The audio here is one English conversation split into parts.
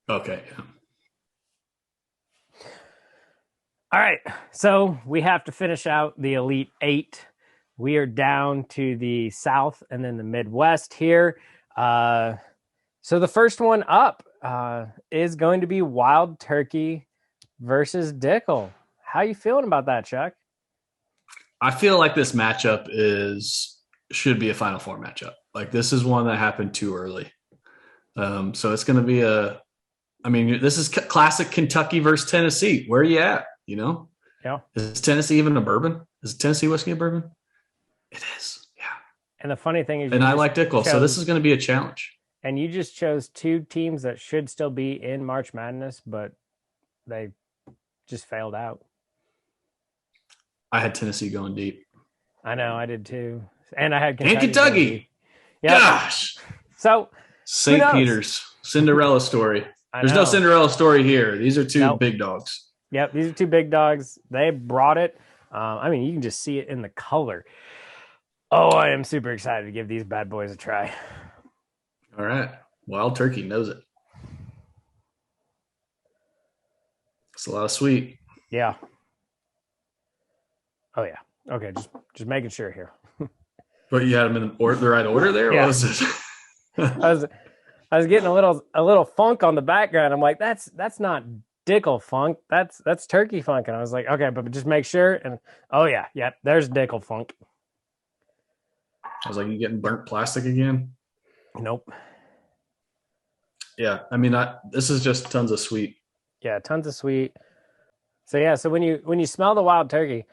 Okay. Yeah. All right. So we have to finish out the Elite Eight. We are down to the South and then the Midwest here. Uh, so the first one up is going to be Wild Turkey versus Dickel. How you feeling about that, Chuck? I feel like this matchup is should be a Final Four matchup. Like this is one that happened too early. So it's going to be a. I mean, this is classic Kentucky versus Tennessee. Where are you at? You know, Yeah. is Tennessee even a bourbon? Is Tennessee whiskey a bourbon? It is. Yeah. And the funny thing is, And I like Dickel, so this is going to be a challenge. you just chose two teams that should still be in March Madness, but they just failed out. I had Tennessee going deep. I know, I did too, and I had And Kentucky going deep. Kentucky. Yep. Gosh. So who St. knows? Peter's Cinderella story. I There's no know. Cinderella story here. These are two Nope. big dogs. Yep, these are two big dogs. They brought it. I mean, you can just see it in the color. Oh, I am super excited to give these bad boys a try. All right. Wild Turkey knows it. It's a lot of sweet. Yeah. Oh yeah. Okay, just making sure here. But you had them in the right order there? Yeah. What was it? I was getting a little funk on the background. I'm like, that's not Dickel funk. That's turkey funk. And I was like, okay, but just make sure. And oh yeah, there's Dickel funk. I was like, you getting burnt plastic again? Nope. Yeah. I mean, this is just tons of sweet. Yeah, tons of sweet. So yeah, so when you smell the wild turkey,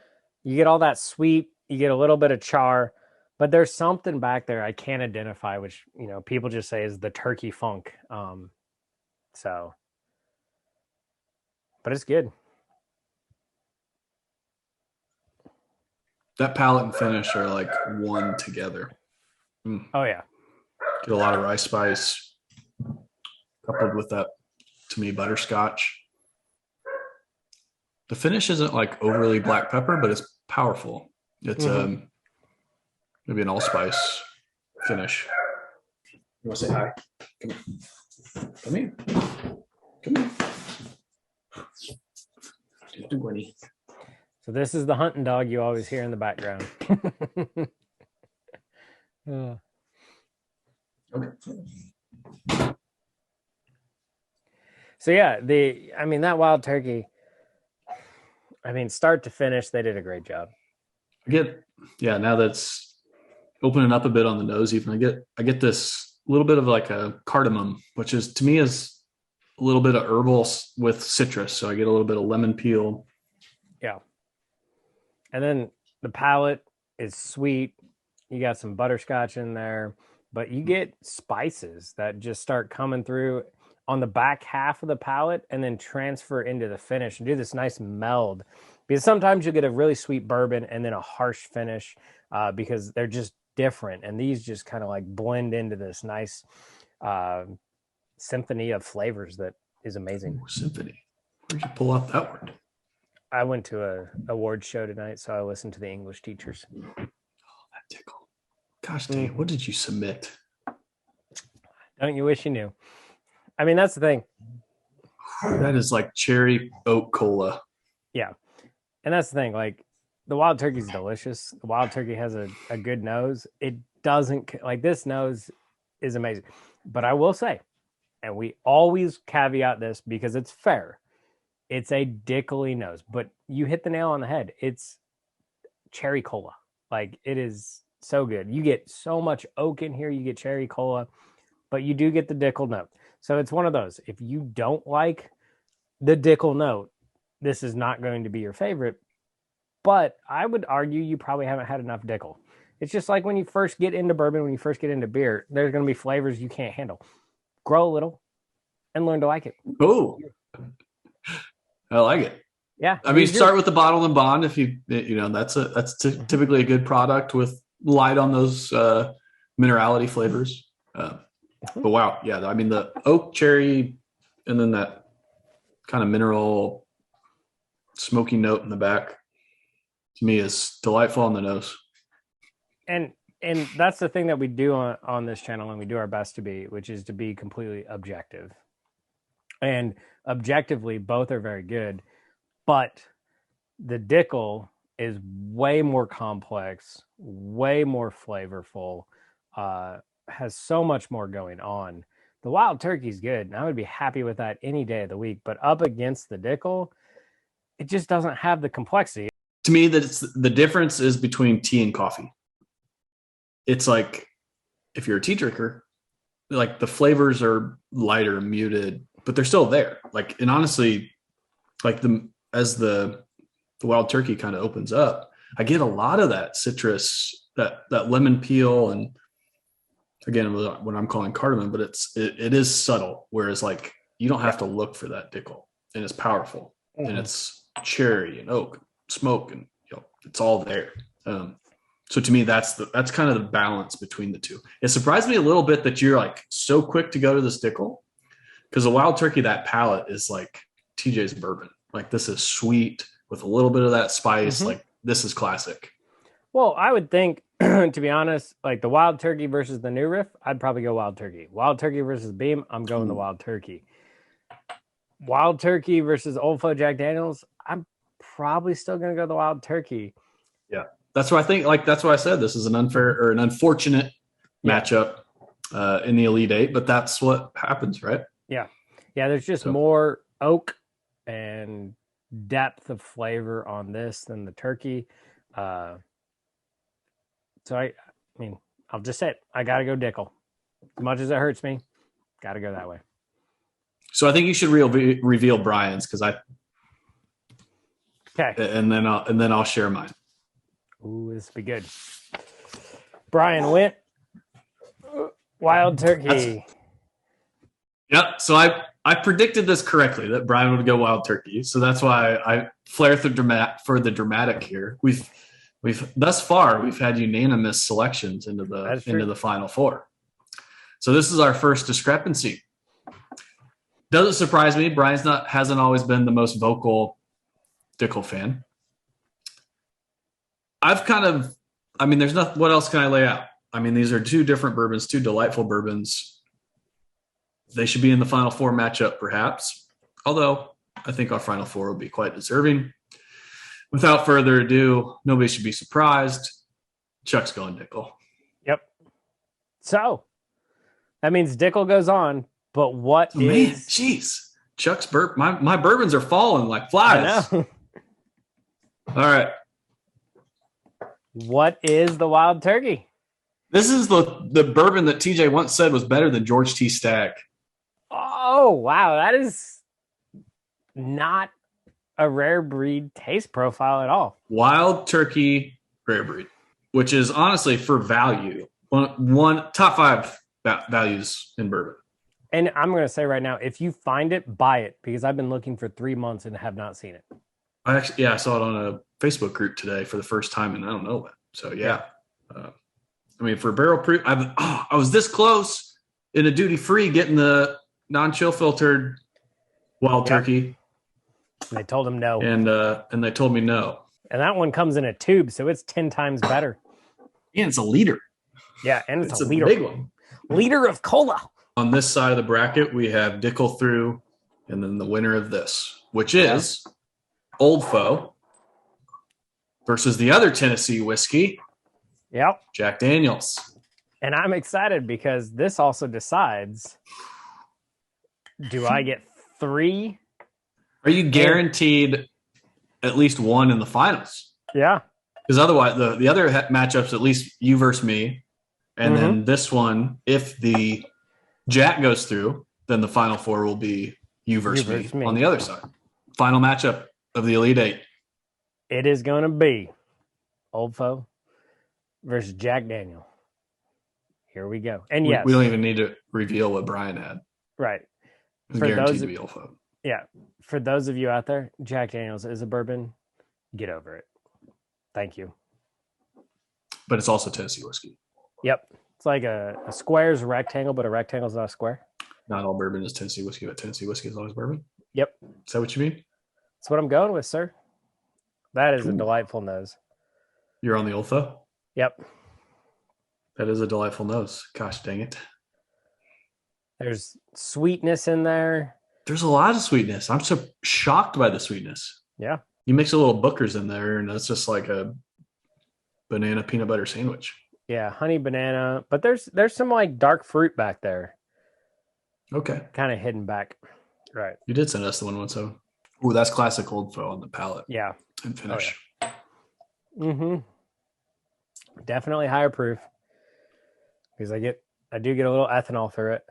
you get all that sweet, you get a little bit of char, but there's something back there I can't identify, which people just say is the turkey funk. So, but it's good. That palate and finish are like one together. Oh yeah. Get a lot of rice spice coupled with that, to me, butterscotch. The finish isn't like overly black pepper, but it's powerful. It's maybe an allspice finish. You want to say hi? Come here. Come here. So this is the hunting dog you always hear in the background. Okay. So yeah, that wild turkey, start to finish, they did a great job. Now that's opening up a bit on the nose even. I get this little bit of like a cardamom, which is to me is a little bit of herbal with citrus. So I get a little bit of lemon peel. Yeah. And then the palate is sweet. You got some butterscotch in there, but you get spices that just start coming through on the back half of the palate and then transfer into the finish and do this nice meld. Because sometimes you get a really sweet bourbon and then a harsh finish because they're just different. And these just kind of like blend into this nice symphony of flavors that is amazing. Ooh, symphony. Where'd you pull out that word? I went to a award show tonight, so I listened to the English teachers. Oh, that tickle. Gosh dang, what did you submit? Don't you wish you knew? I mean, that's the thing. That is like cherry oak cola. Yeah. And that's the thing. Like, the wild turkey is delicious. The wild turkey has a good nose. It doesn't, like, this nose is amazing. But I will say, and we always caveat this because it's fair, it's a dickly nose. But you hit the nail on the head. It's cherry cola. Like, it is so good. You get so much oak in here. You get cherry cola, but you do get the Dickel note. So it's one of those. If you don't like the Dickel note, this is not going to be your favorite. But I would argue you probably haven't had enough Dickel. It's just like when you first get into bourbon, when you first get into beer, there's going to be flavors you can't handle. Grow a little and learn to like it. Oh, I like it. Yeah. I mean, start with the bottle and bond. If that's typically a good product with light on those minerality flavors. But wow, yeah, I mean the oak, cherry, and then that kind of mineral smoky note in the back to me is delightful on the nose. And that's the thing that we do on this channel, and we do our best to be, which is to be completely objective. And objectively, both are very good. But the Dickel is way more complex, way more flavorful, has so much more going on. The Wild Turkey's good, and I would be happy with that any day of the week. But up against the Dickel, it just doesn't have the complexity. To me, the difference is between tea and coffee. It's like if you're a tea drinker, like the flavors are lighter, muted, but they're still there. Like, and honestly, like as the Wild Turkey kind of opens up, I get a lot of that citrus, that lemon peel, and again, what I'm calling cardamom, but it is subtle. Whereas like you don't have to look for that Dickel, and it's powerful, and it's cherry and oak, smoke, and it's all there. So to me, that's kind of the balance between the two. It surprised me a little bit that you're like so quick to go to this Dickel, because the Wild Turkey, that palate is like TJ's bourbon. Like this is sweet with a little bit of that spice. Like this is classic. Well, I would think, to be honest, like the Wild Turkey versus the New Riff, I'd probably go Wild Turkey. Wild Turkey versus Beam, I'm going the Wild Turkey. Wild Turkey versus Old Fo Jack Daniels, I'm probably still going to go the Wild Turkey. Yeah, that's what I think. Like that's why I said this is an unfair or an unfortunate matchup in the Elite Eight, but that's what happens, right? Yeah, there's just more oak and depth of flavor on this than the turkey. So I mean, I'll just say it. I got to go Dickel. As much as it hurts me, got to go that way. So I think you should reveal Brian's, because okay, and then I'll share mine. Ooh, this will be good. Brian went Wild Turkey. Yep. So I predicted this correctly, that Brian would go Wild Turkey. So that's why I flare for the dramatic here. We've thus far we've had unanimous selections into the final four. So this is our first discrepancy. Doesn't surprise me. Brian's hasn't always been the most vocal Dickel fan. There's nothing. What else can I lay out? I mean, these are two different bourbons, two delightful bourbons. They should be in the final four matchup, perhaps. Although I think our final four will be quite deserving. Without further ado, nobody should be surprised. Chuck's going Dickel. Yep. So that means Dickel goes on. But what is? Man, jeez, Chuck's my bourbons are falling like flies. I know. All right. What is the Wild Turkey? This is the bourbon that TJ once said was better than George T. Stagg. Oh, wow. That is not a rare breed taste profile at all. Wild Turkey rare breed, which is honestly for value, one top 5 values in bourbon. And I'm going to say right now, if you find it, buy it, because I've been looking for 3 months and have not seen it. I saw it on a Facebook group today for the first time, and I don't know when. So yeah. For barrel proof, I was this close in a duty free getting the non-chill filtered Wild Turkey. And they told him no, and they told me no. And that one comes in a tube, so it's 10 times better. And it's a liter. Yeah, and it's a liter, big one. Liter of cola. On this side of the bracket, we have Dickel through, and then the winner of this, which is Old Fo versus the other Tennessee whiskey. Yep. Jack Daniels. And I'm excited because this also decides, do I get 3? Are you guaranteed at least one in the finals? Yeah. Because otherwise, the other matchups, at least you versus me. And then this one, if the Jack goes through, then the final four will be you versus me on the other side. Final matchup of the Elite Eight. It is going to be Old Fo versus Jack Daniel. Here we go. And yes, we don't even need to reveal what Brian had. Right. It's guaranteed to be Old Fo. Yeah. For those of you out there, Jack Daniels is a bourbon. Get over it. Thank you. But it's also Tennessee whiskey. Yep. It's like a square is a rectangle, but a rectangle is not a square. Not all bourbon is Tennessee whiskey, but Tennessee whiskey is always bourbon. Yep. Is that what you mean? That's what I'm going with, sir. That is a delightful nose. You're on the Old Fo? Yep. That is a delightful nose. Gosh dang it. There's sweetness in there. There's a lot of sweetness. I'm so shocked by the sweetness. Yeah. You mix a little Booker's in there, and it's just like a banana peanut butter sandwich. Yeah, honey banana, but there's some like dark fruit back there, Okay. kind of hidden back. Right. You did send us the one once, so. Ooh, that's classic Old Foe on the palate Yeah. and finish. Oh, yeah. Mm-hmm. Definitely higher proof because I do get a little ethanol through it.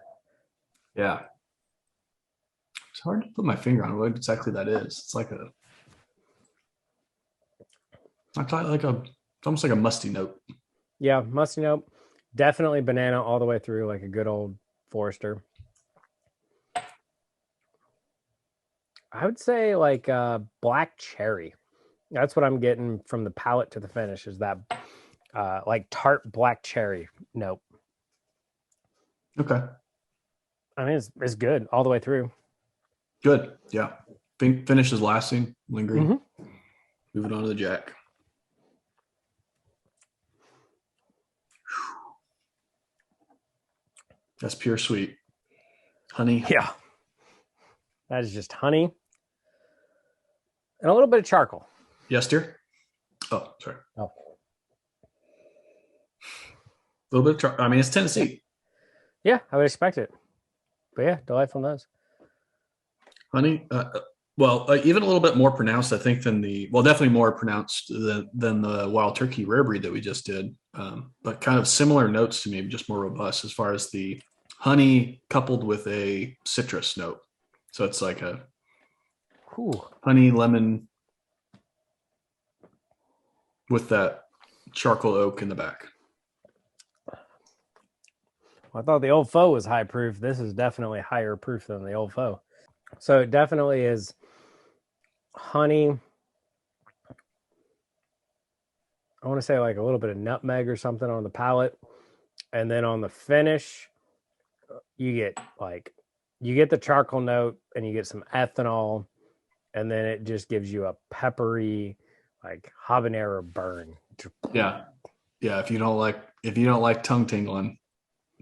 Yeah. It's hard to put my finger on what exactly that is. It's almost like a musty note. Yeah, musty note. Definitely banana all the way through, like a good old Forester. I would say like black cherry. That's what I'm getting from the palate to the finish is that like tart black cherry. Nope. Okay. I mean, it's good all the way through. Good. Yeah. Finish is lasting, lingering. Mm-hmm. Moving on to the Jack. That's pure sweet. Honey. Yeah. That is just honey and a little bit of charcoal. Yes, dear. Oh, sorry. Oh. A little bit of charcoal. I mean, it's Tennessee. Yeah, I would expect it. But yeah, delightful nose. Honey. Even a little bit more pronounced, I think, definitely more pronounced than the Wild Turkey rare breed that we just did. But kind of similar notes to me, just more robust as far as the honey coupled with a citrus note. So it's like a honey lemon with that charcoal oak in the back. I thought the Old Foe was high proof. This is definitely higher proof than the Old Foe. So it definitely is honey. I want to say like a little bit of nutmeg or something on the palate. And then on the finish, you get the charcoal note and you get some ethanol. And then it just gives you a peppery, like habanero burn. Yeah. Yeah. If you don't like tongue tingling,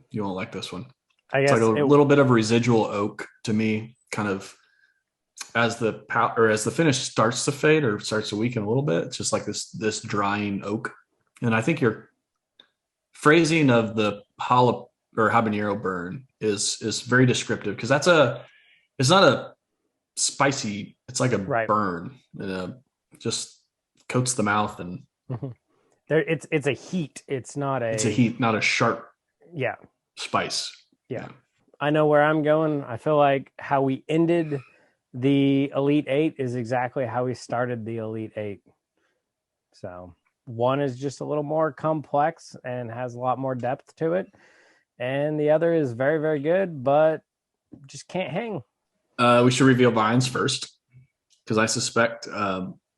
you won't like this one. I guess it's like a little bit of residual oak to me, kind of as the finish starts to fade or starts to weaken a little bit. It's just like this drying oak. And I think your phrasing of the habanero burn is very descriptive because it's not a spicy, it's like a burn, just coats the mouth and it's a heat. It's a heat, not a sharp spice. Yeah. I know where I'm going. I feel like how we ended the Elite Eight is exactly how we started the Elite Eight. So one is just a little more complex and has a lot more depth to it. And the other is very, very good, but just can't hang. We should reveal vines first because I suspect,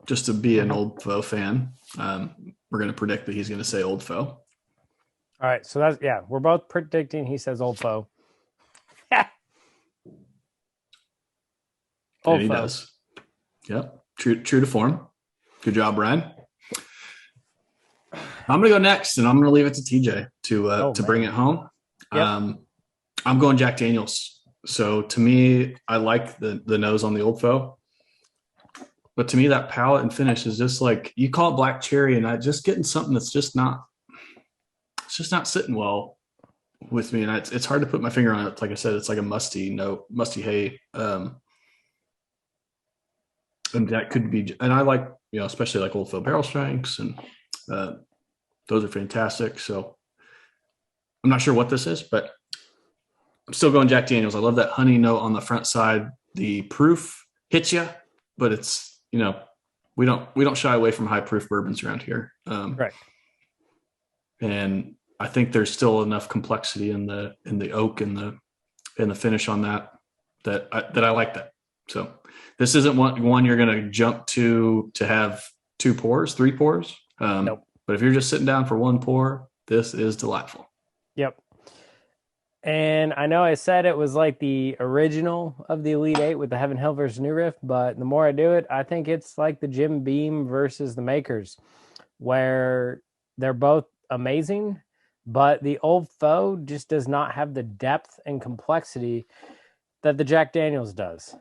just to be an Old Foe fan, we're going to predict that he's going to say Old Foe. All right, so we're both predicting he says Old Foe. And he does. Yep. True to form. Good job, Brian. I'm going to go next, and I'm going to leave it to TJ to bring it home. Yep. I'm going Jack Daniels. So to me, I like the nose on the Old Foe. But to me, that palate and finish is just like, you call it black cherry, and I just getting something that's just not sitting well with me. And it's hard to put my finger on it. Like I said, it's like a musty note, musty hay. And that could be, and I like, especially like Old Foe barrel strengths, and those are fantastic. So I'm not sure what this is, but I'm still going Jack Daniels. I love that honey note on the front side. The proof hits you, but it's, we don't shy away from high proof bourbons around here. Right. And I think there's still enough complexity in the oak and the finish on that I like that. So this isn't one you're going to jump to have 2 pours, 3 pours. Nope. But if you're just sitting down for 1 pour, this is delightful. Yep. And I know I said it was like the original of the Elite Eight with the Heaven Hill versus New Riff, but the more I do it, I think it's like the Jim Beam versus the Makers, where they're both amazing, but the Old Foe just does not have the depth and complexity that the Jack Daniels does.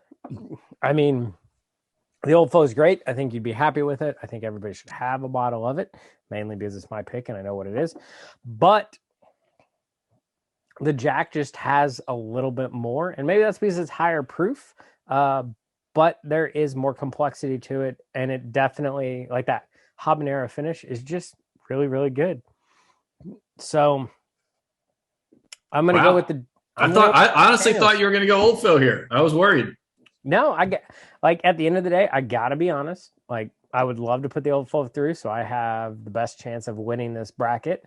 I mean, the Old Foe is great. I think you'd be happy with it. I think everybody should have a bottle of it, mainly because it's my pick and I know what it is. But the Jack just has a little bit more, and maybe that's because it's higher proof, but there is more complexity to it, and it definitely, like that habanero finish is just really, really good. So I'm going to go with the... I honestly thought you were going to go Old Phil here. I was worried. No, I get, like, at the end of the day, I got to be honest. Like, I would love to put the Old Phil through so I have the best chance of winning this bracket.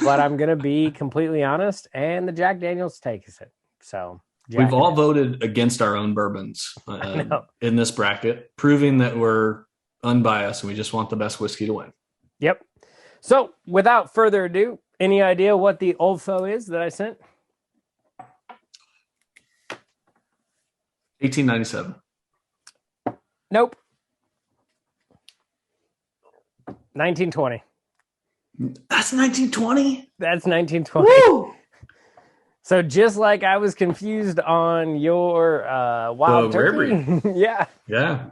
But I'm going to be completely honest, and the Jack Daniels takes it. So we've all voted against our own bourbons in this bracket, proving that we're unbiased and we just want the best whiskey to win. Yep. So without further ado, any idea what the Old Foe is that I sent? 1897. Nope. 1920. That's 1920? That's 1920. Woo! So just like I was confused on your wild turkey. Yeah. Yeah.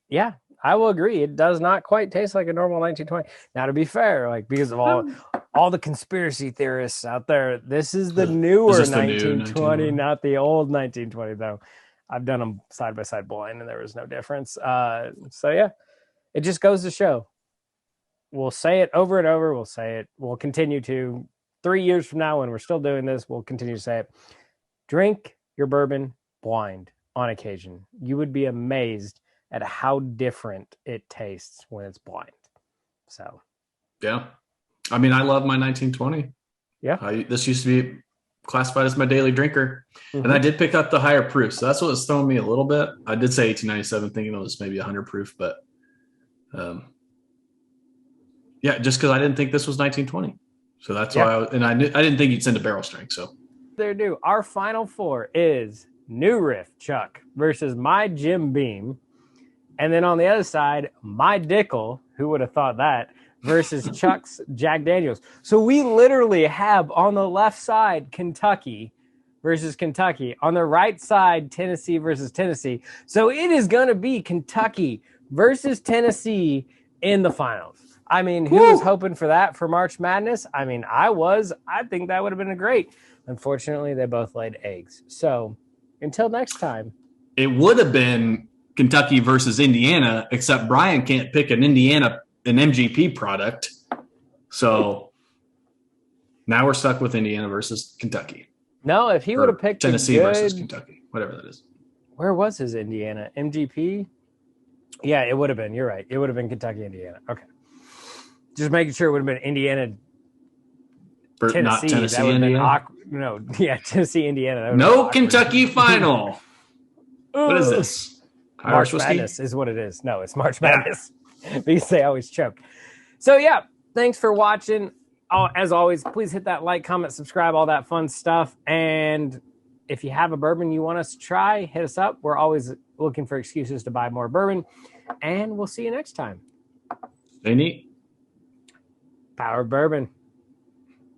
Yeah, I will agree. It does not quite taste like a normal 1920. Now, to be fair, like, because of all the conspiracy theorists out there, this is the newer 1920, not the old 1920, though. I've done them side by side blind and there was no difference. So yeah, it just goes to show. We'll say it over and over. We'll say it. We'll continue to. 3 years from now, when we're still doing this, we'll continue to say it. Drink your bourbon blind on occasion. You would be amazed at how different it tastes when it's blind. So, yeah. I mean, I love my 1920. Yeah. This used to be classified as my daily drinker. Mm-hmm. And I did pick up the higher proof. So that's what was throwing me a little bit. I did say 1897, thinking it was maybe 100 proof, but yeah, just because I didn't think this was 1920. So that's why I didn't think you'd send a barrel strength. So there do. Our final four is New Riff Chuck versus my Jim Beam. And then on the other side, my Dickel, who would have thought that, versus Chuck's Jack Daniels. So we literally have on the left side Kentucky versus Kentucky. On the right side, Tennessee versus Tennessee. So it is going to be Kentucky versus Tennessee in the finals. I mean, who was hoping for that for March Madness? I mean, I was. I think that would have been great. Unfortunately, they both laid eggs. So until next time. It would have been Kentucky versus Indiana, except Brian can't pick an MGP product. So now we're stuck with Indiana versus Kentucky. No, if he would have picked Tennessee versus Kentucky, whatever that is. Where was his Indiana? MGP? Yeah, it would have been. You're right. It would have been Kentucky, Indiana. Okay. Just making sure it would have been Indiana, Tennessee. Not Tennessee, that would have Indiana? been Tennessee, Indiana. No Kentucky final. What is this? March Madness is what it is. No, it's March Madness because they always choke. So yeah, thanks for watching. As always, please hit that like, comment, subscribe, all that fun stuff. And if you have a bourbon you want us to try, hit us up. We're always looking for excuses to buy more bourbon. And we'll see you next time. Stay neat. Power Bourbon.